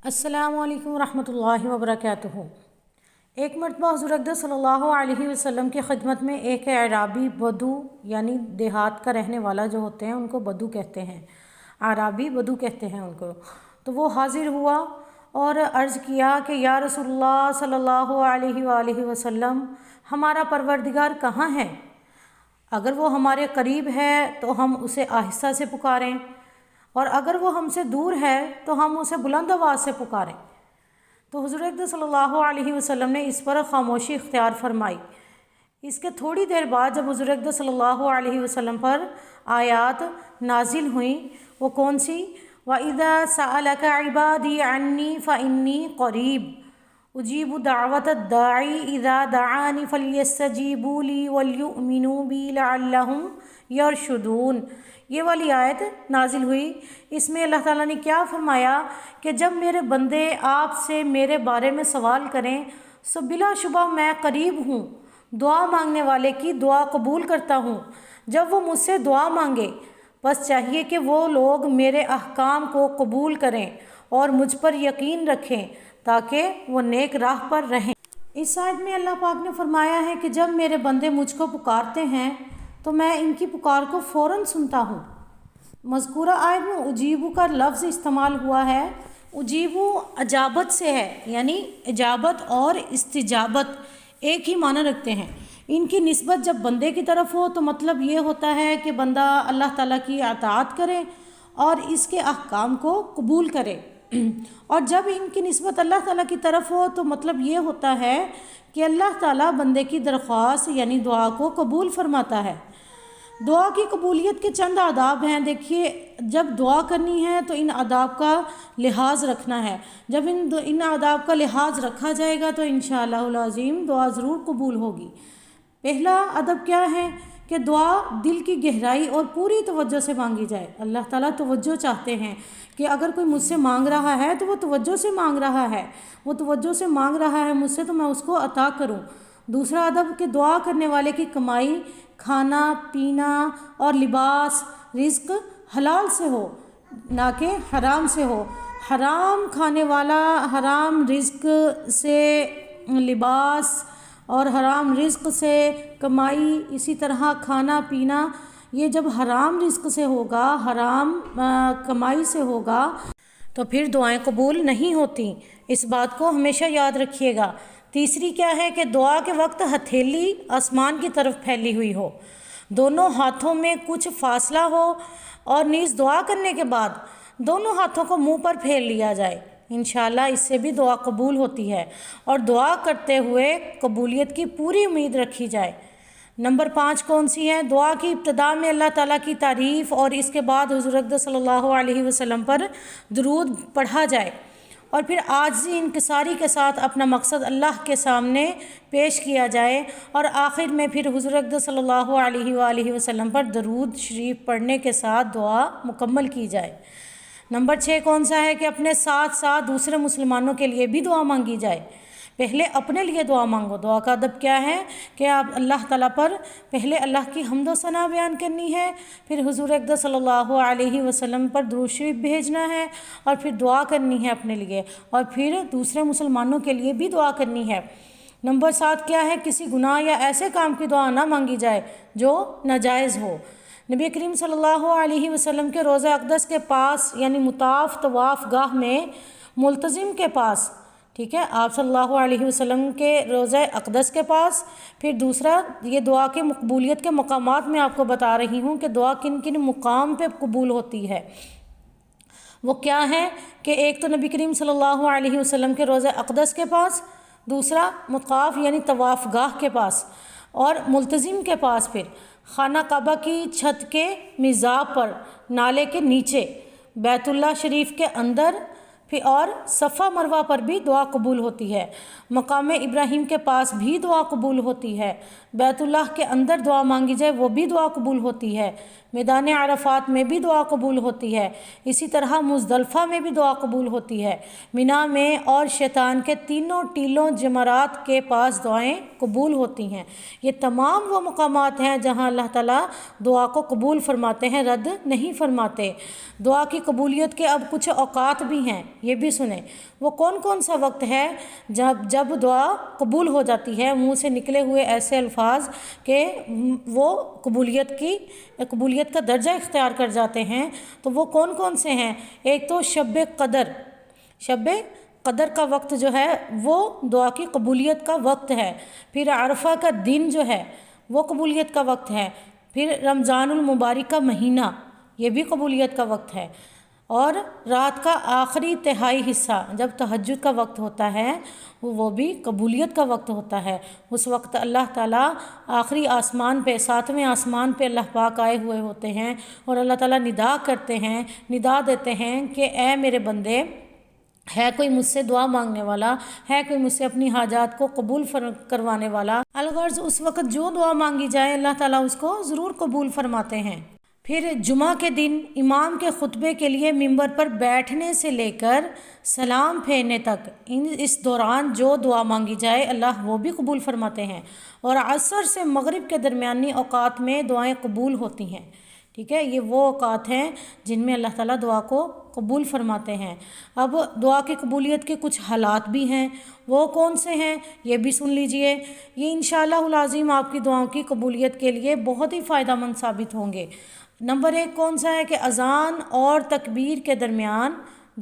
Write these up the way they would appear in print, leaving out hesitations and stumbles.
السلام علیکم ورحمۃ اللہ وبرکاتہ۔ ایک مرتبہ حضور اقدس صلی اللہ علیہ وسلم کی خدمت میں ایک اعرابی بدو یعنی دیہات کا رہنے والا جو ہوتے ہیں ان کو بدو کہتے ہیں، اعرابی بدو کہتے ہیں ان کو۔ تو وہ حاضر ہوا اور عرض کیا کہ یا رسول اللہ صلی اللہ علیہ وآلہ وسلم، ہمارا پروردگار کہاں ہے؟ اگر وہ ہمارے قریب ہے تو ہم اسے آہستہ سے پکاریں، اور اگر وہ ہم سے دور ہے تو ہم اسے بلند آواز سے پکاریں۔ تو حضور اقدس صلی اللہ علیہ وسلم نے اس پر خاموشی اختیار فرمائی۔ اس کے تھوڑی دیر بعد جب حضور اقدس صلی اللہ علیہ وسلم پر آیات نازل ہوئیں، وہ کون سی؟ وَإِذَا سَأَلَكَ عِبَادِي عَنِّي فَإِنِّي قَرِيبٌ أُجِيبُ دَعْوَةَ الدَّاعِ إِذَا دَعَانِ فَلْيَسْتَجِيبُوا لِي وَلْيُؤْمِنُوا بِي لَعَلَّهُمْ يَرْشُدُونَ۔ یہ والی آیت نازل ہوئی۔ اس میں اللہ تعالیٰ نے کیا فرمایا کہ جب میرے بندے آپ سے میرے بارے میں سوال کریں سو بلا شبہ میں قریب ہوں، دعا مانگنے والے کی دعا قبول کرتا ہوں۔ جب وہ مجھ سے دعا مانگے بس چاہیے کہ وہ لوگ میرے احکام کو قبول کریں اور مجھ پر یقین رکھیں تاکہ وہ نیک راہ پر رہیں۔ اس آیت میں اللہ پاک نے فرمایا ہے کہ جب میرے بندے مجھ کو پکارتے ہیں تو میں ان کی پکار کو فوراً سنتا ہوں۔ مذکورہ آیت میں اجیبو کا لفظ استعمال ہوا ہے۔ اجیبو اجابت سے ہے، یعنی اجابت اور استجابت ایک ہی معنی رکھتے ہیں۔ ان کی نسبت جب بندے کی طرف ہو تو مطلب یہ ہوتا ہے کہ بندہ اللہ تعالیٰ کی اطاعت کرے اور اس کے احکام کو قبول کرے، اور جب ان کی نسبت اللہ تعالیٰ کی طرف ہو تو مطلب یہ ہوتا ہے کہ اللہ تعالیٰ بندے کی درخواست یعنی دعا کو قبول فرماتا ہے۔ دعا کی قبولیت کے چند آداب ہیں۔ دیکھیے، جب دعا کرنی ہے تو ان آداب کا لحاظ رکھنا ہے۔ جب ان آداب کا لحاظ رکھا جائے گا تو انشاءاللہ العظیم دعا ضرور قبول ہوگی۔ پہلا ادب کیا ہے کہ دعا دل کی گہرائی اور پوری توجہ سے مانگی جائے۔ اللہ تعالیٰ توجہ چاہتے ہیں کہ اگر کوئی مجھ سے مانگ رہا ہے تو وہ توجہ سے مانگ رہا ہے، وہ توجہ سے مانگ رہا ہے مجھ سے تو میں اس کو عطا کروں۔ دوسرا ادب کہ دعا کرنے والے کی کمائی، کھانا پینا اور لباس، رزق حلال سے ہو نہ کہ حرام سے ہو۔ حرام کھانے والا، حرام رزق سے لباس اور حرام رزق سے کمائی، اسی طرح کھانا پینا، یہ جب حرام رزق سے ہوگا، حرام کمائی سے ہوگا تو پھر دعائیں قبول نہیں ہوتی۔ اس بات کو ہمیشہ یاد رکھیے گا۔ تیسری کیا ہے کہ دعا کے وقت ہتھیلی آسمان کی طرف پھیلی ہوئی ہو، دونوں ہاتھوں میں کچھ فاصلہ ہو، اور نیز دعا کرنے کے بعد دونوں ہاتھوں کو منہ پر پھیر لیا جائے۔ انشاءاللہ اس سے بھی دعا قبول ہوتی ہے، اور دعا کرتے ہوئے قبولیت کی پوری امید رکھی جائے۔ نمبر 5 کون سی ہے؟ دعا کی ابتدا میں اللہ تعالیٰ کی تعریف اور اس کے بعد حضور اقدس صلی اللہ علیہ وسلم پر درود پڑھا جائے، اور پھر عاجزی انکساری کے ساتھ اپنا مقصد اللہ کے سامنے پیش کیا جائے، اور آخر میں پھر حضور اقدس صلی اللہ علیہ وآلہ وسلم پر درود شریف پڑھنے کے ساتھ دعا مکمل کی جائے۔ نمبر 6 کون سا ہے کہ اپنے ساتھ ساتھ دوسرے مسلمانوں کے لیے بھی دعا مانگی جائے۔ پہلے اپنے لیے دعا مانگو۔ دعا کا ادب کیا ہے کہ آپ اللہ تعالیٰ پر پہلے اللہ کی حمد و ثنا بیان کرنی ہے، پھر حضور اقدس صلی اللہ علیہ وسلم پر درود شریف بھیجنا ہے، اور پھر دعا کرنی ہے اپنے لیے، اور پھر دوسرے مسلمانوں کے لیے بھی دعا کرنی ہے۔ نمبر 7 کیا ہے؟ کسی گناہ یا ایسے کام کی دعا نہ مانگی جائے جو ناجائز ہو۔ نبی کریم صلی اللہ علیہ وسلم کے روضہ اقدس کے پاس یعنی مطاف طواف گاہ میں ملتزم کے پاس، ٹھیک ہے، آپ صلی اللہ علیہ وسلم کے روضہ اقدس کے پاس، پھر دوسرا یہ دعا کے مقبولیت کے مقامات میں آپ کو بتا رہی ہوں کہ دعا کن کن مقام پہ قبول ہوتی ہے۔ وہ کیا ہے کہ ایک تو نبی کریم صلی اللہ علیہ وسلم کے روضہ اقدس کے پاس، دوسرا مطاف یعنی طواف گاہ کے پاس، اور ملتزم کے پاس پھر خانہ کعبہ کی چھت کے میزاب پر، نالے کے نیچے، بیت اللہ شریف کے اندر، پھر اور صفا مروہ پر بھی دعا قبول ہوتی ہے۔ مقام ابراہیم کے پاس بھی دعا قبول ہوتی ہے۔ بیت اللہ کے اندر دعا مانگی جائے وہ بھی دعا قبول ہوتی ہے۔ میدان عرفات میں بھی دعا قبول ہوتی ہے، اسی طرح مزدلفہ میں بھی دعا قبول ہوتی ہے، مینا میں اور شیطان کے تینوں ٹیلوں جمرات کے پاس دعائیں قبول ہوتی ہیں۔ یہ تمام وہ مقامات ہیں جہاں اللہ تعالیٰ دعا کو قبول فرماتے ہیں، رد نہیں فرماتے۔ دعا کی قبولیت کے اب کچھ اوقات بھی ہیں، یہ بھی سنیں۔ وہ کون کون سا وقت ہے جب دعا قبول ہو جاتی ہے، منہ سے نکلے ہوئے ایسے الفاظ کہ وہ قبولیت کا درجہ اختیار کر جاتے ہیں؟ تو وہ کون کون سے ہیں؟ ایک تو شب قدر کا وقت جو ہے وہ دعا کی قبولیت کا وقت ہے۔ پھر عرفہ کا دن جو ہے وہ قبولیت کا وقت ہے۔ پھر رمضان المبارک کا مہینہ، یہ بھی قبولیت کا وقت ہے۔ اور رات کا آخری تہائی حصہ جب تہجد کا وقت ہوتا ہے وہ بھی قبولیت کا وقت ہوتا ہے۔ اس وقت اللہ تعالیٰ آخری آسمان پہ، 7ویں آسمان پہ اللہ پاک آئے ہوئے ہوتے ہیں اور اللہ تعالیٰ ندا کرتے ہیں، ندا دیتے ہیں کہ اے میرے بندے، ہے کوئی مجھ سے دعا مانگنے والا، ہے کوئی مجھ سے اپنی حاجات کو قبول کروانے والا؟ الغرض اس وقت جو دعا مانگی جائے اللہ تعالیٰ اس کو ضرور قبول فرماتے ہیں۔ پھر جمعہ کے دن امام کے خطبے کے لیے ممبر پر بیٹھنے سے لے کر سلام پھیرنے تک اس دوران جو دعا مانگی جائے اللہ وہ بھی قبول فرماتے ہیں، اور عصر سے مغرب کے درمیانی اوقات میں دعائیں قبول ہوتی ہیں۔ ٹھیک ہے، یہ وہ اوقات ہیں جن میں اللہ تعالیٰ دعا کو قبول فرماتے ہیں۔ اب دعا کی قبولیت کے کچھ حالات بھی ہیں، وہ کون سے ہیں یہ بھی سن لیجئے۔ یہ انشاءاللہ العظیم آپ کی دعاؤں کی قبولیت کے لیے بہت ہی فائدہ مند ثابت ہوں گے۔ نمبر 1 کون سا ہے کہ اذان اور تکبیر کے درمیان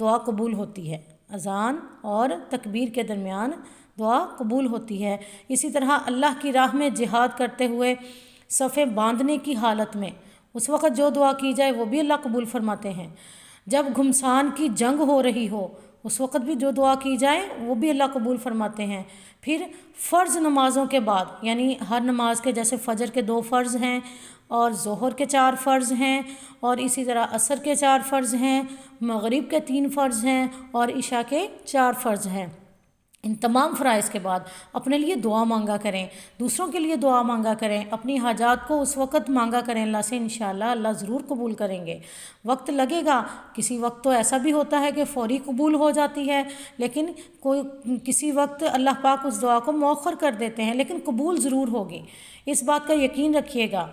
دعا قبول ہوتی ہے۔ اذان اور تکبیر کے درمیان دعا قبول ہوتی ہے۔ اسی طرح اللہ کی راہ میں جہاد کرتے ہوئے صفیں باندھنے کی حالت میں اس وقت جو دعا کی جائے وہ بھی اللہ قبول فرماتے ہیں۔ جب گھمسان کی جنگ ہو رہی ہو اس وقت بھی جو دعا کی جائے وہ بھی اللہ قبول فرماتے ہیں۔ پھر فرض نمازوں کے بعد، یعنی ہر نماز کے، جیسے فجر کے 2 فرض ہیں اور ظہر کے 4 فرض ہیں، اور اسی طرح عصر کے 4 فرض ہیں، مغرب کے 3 فرض ہیں، اور عشاء کے 4 فرض ہیں۔ ان تمام فرائض کے بعد اپنے لیے دعا مانگا کریں، دوسروں کے لیے دعا مانگا کریں، اپنی حاجات کو اس وقت مانگا کریں اللہ سے، انشاءاللہ اللہ ضرور قبول کریں گے۔ وقت لگے گا، کسی وقت تو ایسا بھی ہوتا ہے کہ فوری قبول ہو جاتی ہے، لیکن کسی وقت اللہ پاک اس دعا کو مؤخر کر دیتے ہیں، لیکن قبول ضرور ہوگی، اس بات کا یقین رکھیے گا۔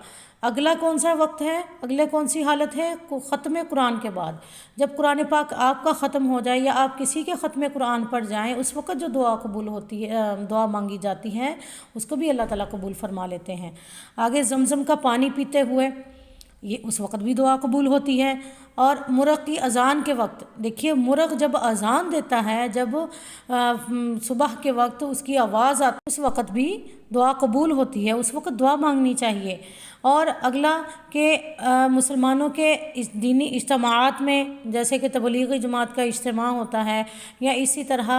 اگلا کون سا وقت ہے، اگلے کون سی حالت ہے؟ ختم قرآن کے بعد، جب قرآن پاک آپ کا ختم ہو جائے یا آپ کسی کے ختم قرآن پر جائیں، اس وقت جو دعا قبول ہوتی ہے، دعا مانگی جاتی ہے، اس کو بھی اللہ تعالیٰ قبول فرما لیتے ہیں۔ آگے زمزم کا پانی پیتے ہوئے یہ اس وقت بھی دعا قبول ہوتی ہے۔ اور مرغ کی اذان کے وقت، دیکھیے مرغ جب اذان دیتا ہے، جب صبح کے وقت اس کی آواز آتی ہے، اس وقت بھی دعا قبول ہوتی ہے، اس وقت دعا مانگنی چاہیے۔ اور اگلا کہ مسلمانوں کے دینی اجتماعات میں، جیسے کہ تبلیغی جماعت کا اجتماع ہوتا ہے، یا اسی طرح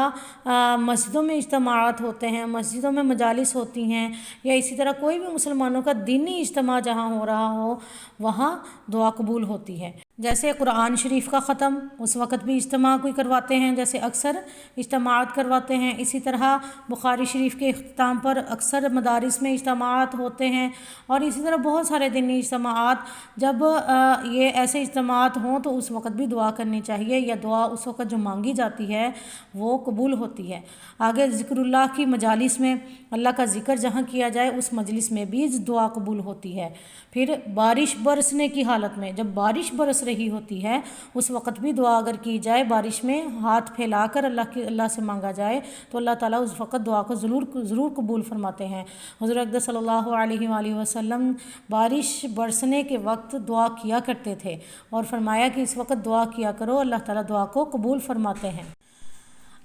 مسجدوں میں اجتماعات ہوتے ہیں، مسجدوں میں مجالس ہوتی ہیں، یا اسی طرح کوئی بھی مسلمانوں کا دینی اجتماع جہاں ہو رہا ہو وہاں دعا قبول ہوتی ہے۔ جیسے قرآن شریف کا ختم، اس وقت بھی اجتماع کوئی کرواتے ہیں، جیسے اکثر اجتماعات کرواتے ہیں۔ اسی طرح بخاری شریف کے اختتام پر اکثر مدارس میں اجتماعات ہوتے ہیں، اور اسی طرح بہت سارے دینی اجتماعات، جب یہ ایسے اجتماعات ہوں تو اس وقت بھی دعا کرنی چاہیے، یا دعا اس وقت جو مانگی جاتی ہے وہ قبول ہوتی ہے۔ آگے ذکر اللہ کی مجالس میں، اللہ کا ذکر جہاں کیا جائے اس مجلس میں بھی دعا قبول ہوتی ہے۔ پھر بارش برسنے کی حالت میں، جب بارش برس رہی ہوتی ہے اس وقت بھی دعا اگر کی جائے، بارش میں ہاتھ پھیلا کر اللہ سے مانگا جائے تو اللہ تعالیٰ اس وقت دعا کو ضرور قبول فرماتے ہیں۔ حضور اقدس صلی اللہ علیہ وآلہ وسلم بارش برسنے کے وقت دعا کیا کرتے تھے، اور فرمایا کہ اس وقت دعا کیا کرو، اللہ تعالیٰ دعا کو قبول فرماتے ہیں۔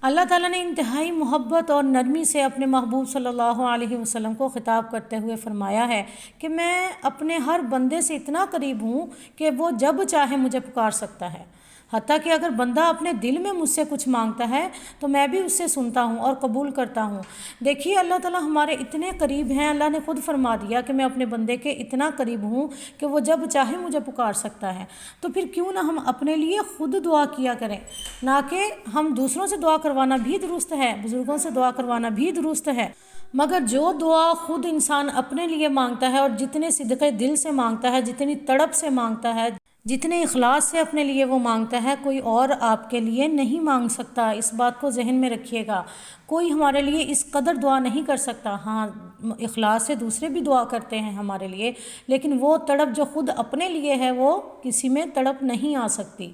اللہ تعالیٰ نے انتہائی محبت اور نرمی سے اپنے محبوب صلی اللہ علیہ وسلم کو خطاب کرتے ہوئے فرمایا ہے کہ میں اپنے ہر بندے سے اتنا قریب ہوں کہ وہ جب چاہے مجھے پکار سکتا ہے۔ حتیٰ کہ اگر بندہ اپنے دل میں مجھ سے کچھ مانگتا ہے تو میں بھی اس سے سنتا ہوں اور قبول کرتا ہوں۔ دیکھیے اللہ تعالیٰ ہمارے اتنے قریب ہیں، اللہ نے خود فرما دیا کہ میں اپنے بندے کے اتنا قریب ہوں کہ وہ جب چاہے مجھے پکار سکتا ہے۔ تو پھر کیوں نہ ہم اپنے لیے خود دعا کیا کریں، نہ کہ ہم دوسروں سے دعا کروانا بھی درست ہے، بزرگوں سے دعا کروانا بھی درست ہے، مگر جو دعا خود انسان اپنے لیے مانگتا ہے اور جتنے صدقے دل سے مانگتا ہے، جتنی تڑپ سے مانگتا ہے، جتنے اخلاص سے اپنے لیے وہ مانگتا ہے، کوئی اور آپ کے لیے نہیں مانگ سکتا۔ اس بات کو ذہن میں رکھیے گا، کوئی ہمارے لیے اس قدر دعا نہیں کر سکتا۔ ہاں اخلاص سے دوسرے بھی دعا کرتے ہیں ہمارے لیے، لیکن وہ تڑپ جو خود اپنے لیے ہے وہ کسی میں تڑپ نہیں آ سکتی۔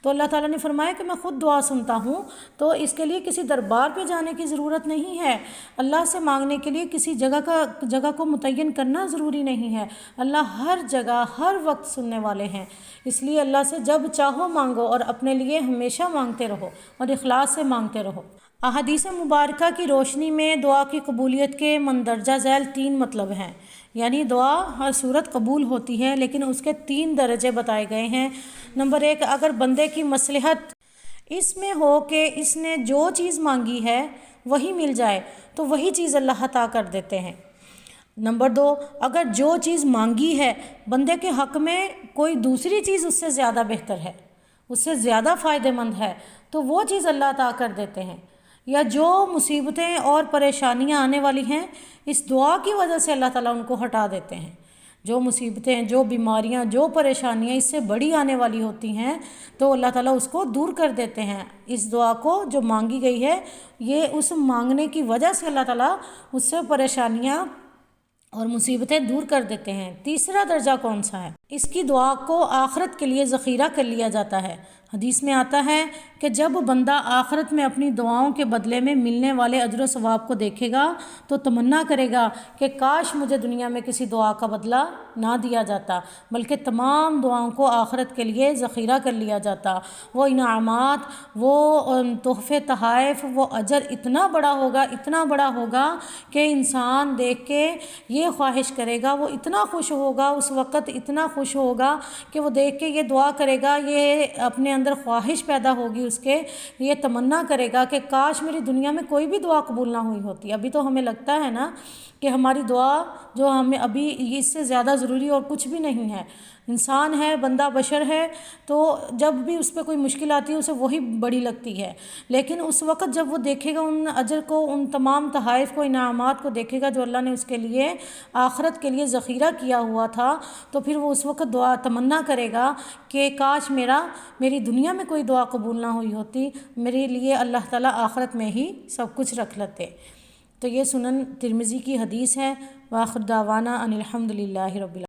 تو اللہ تعالیٰ نے فرمایا کہ میں خود دعا سنتا ہوں، تو اس کے لیے کسی دربار پہ جانے کی ضرورت نہیں ہے۔ اللہ سے مانگنے کے لیے کسی جگہ کو متعین کرنا ضروری نہیں ہے۔ اللہ ہر جگہ ہر وقت سننے والے ہیں، اس لیے اللہ سے جب چاہو مانگو اور اپنے لیے ہمیشہ مانگتے رہو اور اخلاص سے مانگتے رہو۔ احادیث مبارکہ کی روشنی میں دعا کی قبولیت کے مندرجہ ذیل 3 مطلب ہیں، یعنی دعا ہر صورت قبول ہوتی ہے، لیکن اس کے 3 درجے بتائے گئے ہیں۔ نمبر 1، اگر بندے کی مصلحت اس میں ہو کہ اس نے جو چیز مانگی ہے وہی مل جائے تو وہی چیز اللہ عطا کر دیتے ہیں۔ نمبر 2، اگر جو چیز مانگی ہے بندے کے حق میں کوئی دوسری چیز اس سے زیادہ بہتر ہے، اس سے زیادہ فائدہ مند ہے، تو وہ چیز اللہ عطا کر دیتے ہیں۔ یا جو مصیبتیں اور پریشانیاں آنے والی ہیں اس دعا کی وجہ سے اللہ تعالیٰ ان کو ہٹا دیتے ہیں۔ جو مصیبتیں، جو بیماریاں، جو پریشانیاں اس سے بڑی آنے والی ہوتی ہیں تو اللہ تعالیٰ اس کو دور کر دیتے ہیں۔ اس دعا کو جو مانگی گئی ہے یہ اس مانگنے کی وجہ سے اللہ تعالیٰ اس سے پریشانیاں اور مصیبتیں دور کر دیتے ہیں۔ تیسرا درجہ کون سا ہے؟ اس کی دعا کو آخرت کے لیے ذخیرہ کر لیا جاتا ہے۔ حدیث میں آتا ہے کہ جب بندہ آخرت میں اپنی دعاؤں کے بدلے میں ملنے والے اجر و ثواب کو دیکھے گا تو تمنا کرے گا کہ کاش مجھے دنیا میں کسی دعا کا بدلہ نہ دیا جاتا، بلکہ تمام دعاؤں کو آخرت کے لیے ذخیرہ کر لیا جاتا۔ وہ انعامات، وہ تحفے تحائف، وہ اجر اتنا بڑا ہوگا کہ انسان دیکھ کے یہ خواہش کرے گا، وہ اتنا خوش ہوگا، اس وقت اتنا خوش ہوگا کہ وہ دیکھ کے یہ دعا کرے گا، یہ اپنے اندر خواہش پیدا ہوگی اس کے، یہ تمنا کرے گا کہ کاش میری دنیا میں کوئی بھی دعا قبول نہ ہوئی ہوتی۔ ابھی تو ہمیں لگتا ہے نا کہ ہماری دعا جو ہمیں ابھی اس سے زیادہ ضروری اور کچھ بھی نہیں ہے۔ انسان ہے، بندہ بشر ہے، تو جب بھی اس پہ کوئی مشکل آتی ہے اسے وہی بڑی لگتی ہے، لیکن اس وقت جب وہ دیکھے گا ان اجر کو، ان تمام تحائف کو، انعامات کو دیکھے گا جو اللہ نے اس کے لیے آخرت کے لیے ذخیرہ کیا ہوا تھا، تو پھر وہ اس وقت دعا تمنا کرے گا کہ کاش میری دنیا میں کوئی دعا قبول نہ ہوئی ہوتی، میرے لیے اللہ تعالیٰ آخرت میں ہی سب کچھ رکھ لیتے۔ تو یہ سنن ترمذی کی حدیث ہے۔ وآخر دعوانا ان الحمد للہ رب العالمین۔